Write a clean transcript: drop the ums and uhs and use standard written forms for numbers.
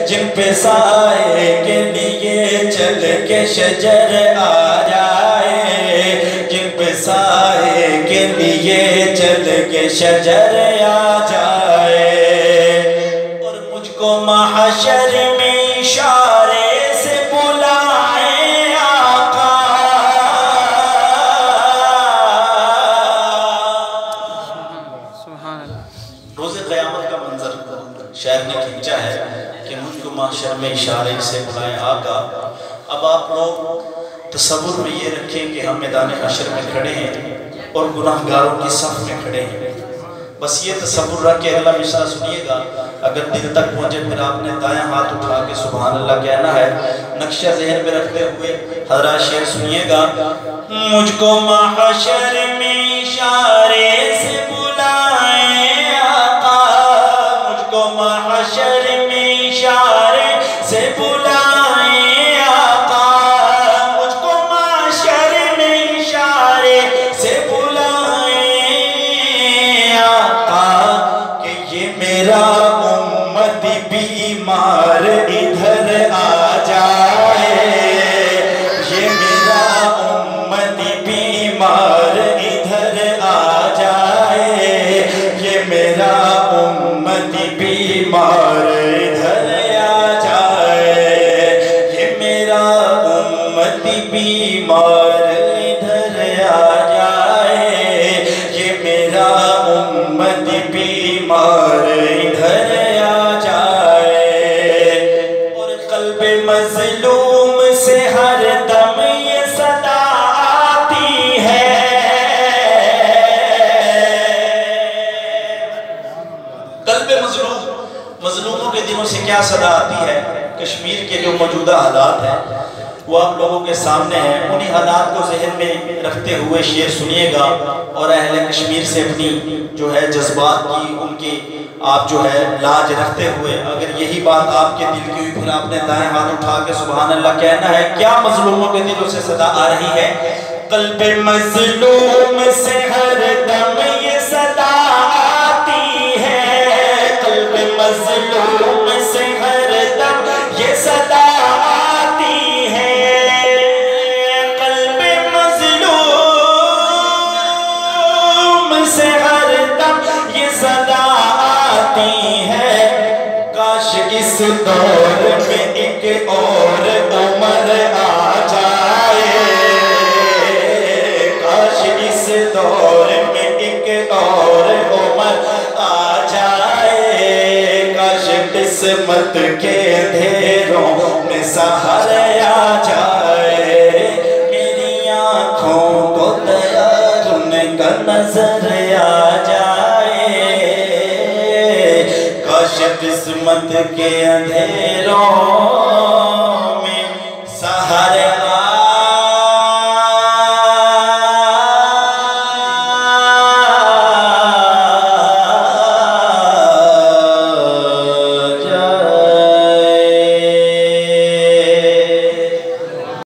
جن پہ سائے کے لیے چل کے شجر آ جائے، جن پہ سائے کے لیے چل کے شجر آ جائے، اور مجھ کو محشر میں اشارے سے بلائے آقا، روز قیامت کا منظر شاعر نے کھینچا ہے کہ مجھ کو محشر میں اشارے سے بلائے آقا۔ اب آپ لوگ تصور میں یہ رکھیں کہ ہم میدان حشر میں کھڑے ہیں اور گناہ گاروں کی صف میں کھڑے ہیں، بس یہ تصور رکھ کے اگلا مصرع سنیے گا، اگر دل تک پہنچے پھر آپ نے دائیں ہاتھ اٹھا کے سبحان اللہ کہنا ہے۔ نقشہ ذہن میں رکھتے ہوئے حضرات شعر سنیے گا۔ مجھ کو محشر میں اشارے سے بلائے آقا، مجھ کو محشر میں اشارے سے بلائے آقا، مجھ کو محشر میں اشارے سے بلائے آقا، کہ یہ میرا امت بیمار ادھر آ جائے، یہ میرا امت بیمار ادھر آ جائے، یہ میرا امت بیمار ادھر آ جائے، یہ میرا امت بیمار ادھر آ جائے، یہ میرا امت بیمار ادھر آ جائے، اور قلب مظلوم سے ہر دم یہ صدا آتی ہے، قلب مظلوموں کے دلوں سے کیا صدا آتی ہے؟ کشمیر کے جو موجودہ حالات ہیں وہ آپ لوگوں کے سامنے ہیں، انہی حالات کو ذہن میں رکھتے ہوئے شعر سنیے گا، اور اہل کشمیر سے اپنی جو ہے جذبات کی ان کی آپ جو ہے لاج رکھتے ہوئے، اگر یہی بات آپ کے دل کی ہوئی پھر آپ نے دائیں ہاتھ اٹھا کے سبحان اللہ کہنا ہے۔ کیا مظلوموں کے دلوں سے صدا آ رہی ہے؟ قلب مظلوم سے ہر دم یہ صدا آتی ہے، قلب مظلوم سے ہر دم یہ صدا آتی ہے، قلب مظلوم سے ہر دم یہ صدا آتی ہے، کاش اس دور میں ایک اور عمر آ جائے، کاش اس دور میں ایک اور عمر آ جائے، کاش قسمت کے اندھیروں میں سحر آ جائے، میری آنکھوں کو دیار ان کا نظر آ جائے، کاش قسمت کے اندھیروں